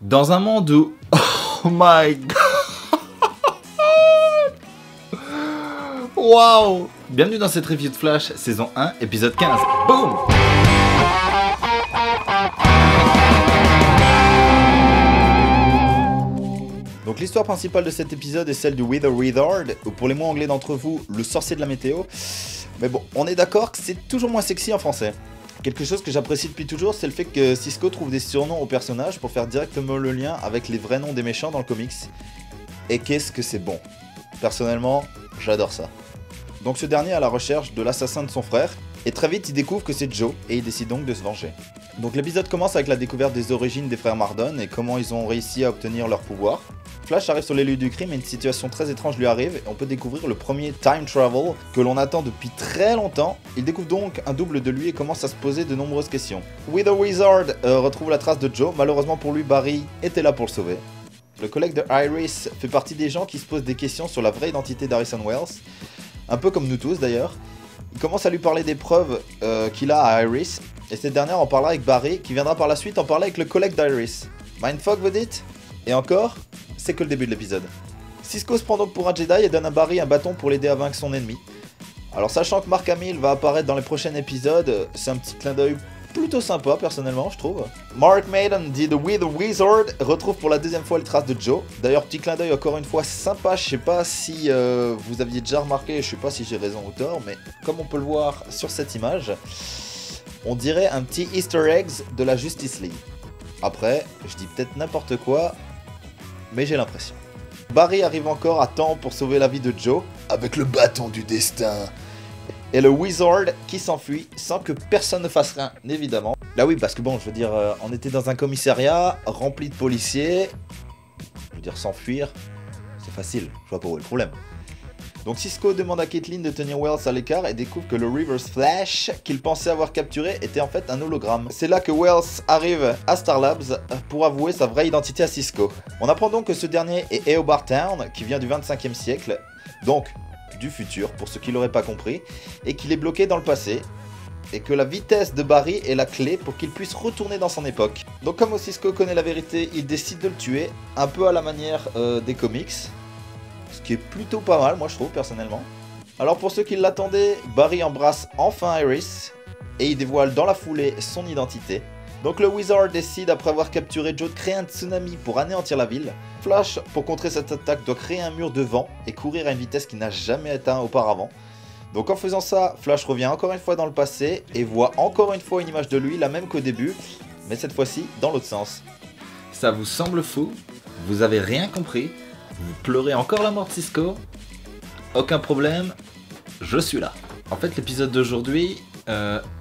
Dans un monde où... Oh my god. Waouh. Bienvenue dans cette review de Flash, saison 1, épisode 15. Boum. Donc l'histoire principale de cet épisode est celle du Wither Wizard, ou pour les mots anglais d'entre vous, le sorcier de la météo. Mais bon, on est d'accord que c'est toujours moins sexy en français. Quelque chose que j'apprécie depuis toujours, c'est le fait que Cisco trouve des surnoms aux personnages pour faire directement le lien avec les vrais noms des méchants dans le comics. Et qu'est-ce que c'est bon. Personnellement, j'adore ça. Donc ce dernier est à la recherche de l'assassin de son frère, et très vite il découvre que c'est Joe, et il décide donc de se venger. Donc l'épisode commence avec la découverte des origines des frères Mardon et comment ils ont réussi à obtenir leur pouvoir. Flash arrive sur les lieux du crime et une situation très étrange lui arrive et on peut découvrir le premier time travel que l'on attend depuis très longtemps. Il découvre donc un double de lui et commence à se poser de nombreuses questions. Wither Wizard retrouve la trace de Joe, malheureusement pour lui Barry était là pour le sauver. Le collègue de Iris fait partie des gens qui se posent des questions sur la vraie identité d'Harrison Wells, un peu comme nous tous d'ailleurs. Il commence à lui parler des preuves qu'il a à Iris et cette dernière en parlera avec Barry qui viendra par la suite en parler avec le collègue d'Iris. Mindfuck vous dites? Et encore, c'est que le début de l'épisode. Cisco se prend donc pour un Jedi et donne à Barry un bâton pour l'aider à vaincre son ennemi. Alors sachant que Mark Hamill va apparaître dans les prochains épisodes, c'est un petit clin d'œil plutôt sympa personnellement je trouve. Mark Maiden dit The Wither Wizard retrouve pour la deuxième fois les traces de Joe. D'ailleurs petit clin d'œil encore une fois sympa, je sais pas si vous aviez déjà remarqué, je sais pas si j'ai raison ou tort, mais comme on peut le voir sur cette image, on dirait un petit Easter eggs de la Justice League. Après, je dis peut-être n'importe quoi, mais j'ai l'impression. Barry arrive encore à temps pour sauver la vie de Joe, avec le bâton du destin. Et le Wizard qui s'enfuit sans que personne ne fasse rien, évidemment. Là oui, parce que bon, je veux dire, on était dans un commissariat rempli de policiers. Je veux dire, s'enfuir, c'est facile, je vois pas où est le problème. Donc Cisco demande à Caitlin de tenir Wells à l'écart et découvre que le Reverse Flash qu'il pensait avoir capturé était en fait un hologramme. C'est là que Wells arrive à Star Labs pour avouer sa vraie identité à Cisco. On apprend donc que ce dernier est Eobard Town, qui vient du 25e siècle, donc du futur pour ceux qui l'auraient pas compris, et qu'il est bloqué dans le passé, et que la vitesse de Barry est la clé pour qu'il puisse retourner dans son époque. Donc comme Cisco connaît la vérité, il décide de le tuer, un peu à la manière des comics. Ce qui est plutôt pas mal, moi je trouve personnellement. Alors pour ceux qui l'attendaient, Barry embrasse enfin Iris et il dévoile dans la foulée son identité. Donc le Wizard décide après avoir capturé Joe de créer un tsunami pour anéantir la ville. Flash, pour contrer cette attaque, doit créer un mur de vent et courir à une vitesse qu'il n'a jamais atteint auparavant. Donc en faisant ça, Flash revient encore une fois dans le passé et voit encore une fois une image de lui, la même qu'au début, mais cette fois-ci dans l'autre sens. Ça vous semble fou? Vous avez rien compris? Vous pleurez encore la mort de Cisco? Aucun problème, je suis là. En fait, l'épisode d'aujourd'hui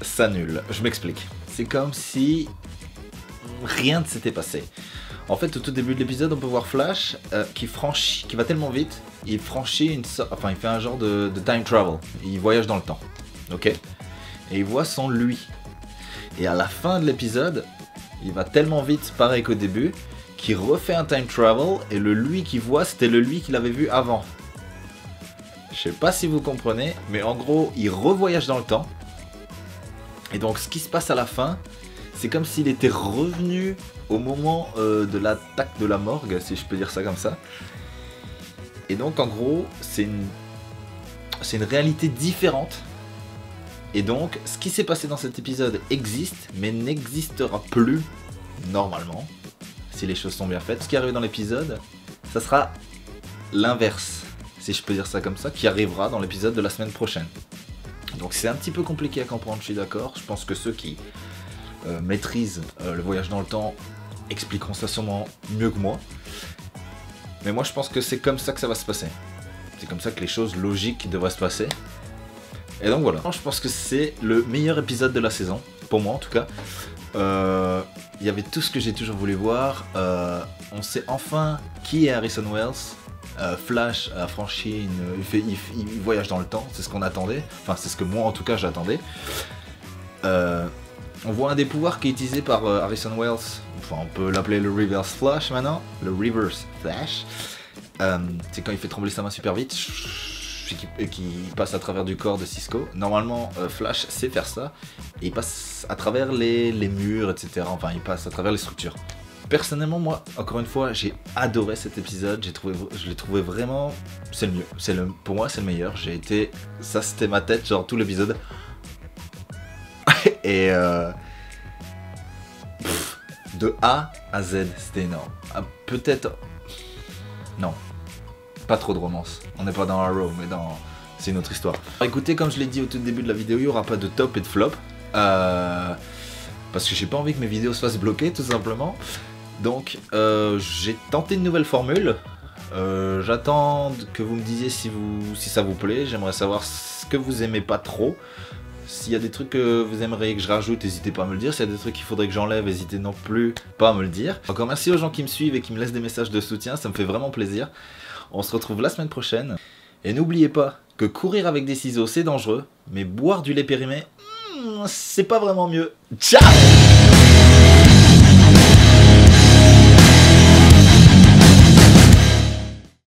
s'annule. Je m'explique. C'est comme si rien ne s'était passé. En fait, au tout début de l'épisode, on peut voir Flash qui va tellement vite, il franchit il fait un genre de time travel. Il voyage dans le temps, ok? Et il voit son lui. Et à la fin de l'épisode, il va tellement vite, pareil qu'au début, qui refait un time travel et le lui qu'il voit c'était le lui qu'il avait vu avant. Je sais pas si vous comprenez, mais en gros il revoyage dans le temps. Et donc ce qui se passe à la fin, c'est comme s'il était revenu au moment de l'attaque de la morgue, si je peux dire ça comme ça. Et donc en gros c'est une réalité différente. Et donc ce qui s'est passé dans cet épisode existe, mais n'existera plus normalement. Si les choses sont bien faites. Ce qui arrive dans l'épisode, ça sera l'inverse, si je peux dire ça comme ça, qui arrivera dans l'épisode de la semaine prochaine. Donc c'est un petit peu compliqué à comprendre, je suis d'accord. Je pense que ceux qui maîtrisent le voyage dans le temps expliqueront ça sûrement mieux que moi. Mais moi je pense que c'est comme ça que ça va se passer. C'est comme ça que les choses logiques devraient se passer. Et donc voilà, je pense que c'est le meilleur épisode de la saison, pour moi en tout cas. Il y avait tout ce que j'ai toujours voulu voir. On sait enfin qui est Harrison Wells. Flash a franchi il voyage dans le temps, c'est ce qu'on attendait. Enfin, c'est ce que moi en tout cas j'attendais. On voit un des pouvoirs qui est utilisé par Harrison Wells. Enfin, on peut l'appeler le Reverse Flash maintenant. Le Reverse Flash. C'est quand il fait trembler sa main super vite. Et qui passe à travers du corps de Cisco. Normalement, Flash sait faire ça. Et il passe à travers les murs, etc. Enfin, il passe à travers les structures. personnellement, moi, encore une fois, j'ai adoré cet épisode. Je l'ai trouvé vraiment... C'est le mieux. Pour moi, c'est le meilleur. Ça, c'était ma tête, genre tout l'épisode. Et... de A à Z, c'était énorme. Ah, peut-être... Non. Pas trop de romance. On n'est pas dans Arrow, mais dans... C'est une autre histoire. Écoutez, comme je l'ai dit au tout début de la vidéo, il n'y aura pas de top et de flop. Parce que j'ai pas envie que mes vidéos se fassent bloquer, tout simplement. Donc, j'ai tenté une nouvelle formule. J'attends que vous me disiez si ça vous plaît. J'aimerais savoir ce que vous aimez pas trop. S'il y a des trucs que vous aimeriez que je rajoute, n'hésitez pas à me le dire. S'il y a des trucs qu'il faudrait que j'enlève, n'hésitez non plus pas à me le dire. Encore merci aux gens qui me suivent et qui me laissent des messages de soutien, ça me fait vraiment plaisir. On se retrouve la semaine prochaine. Et n'oubliez pas que courir avec des ciseaux c'est dangereux, mais boire du lait périmé, c'est pas vraiment mieux. Ciao!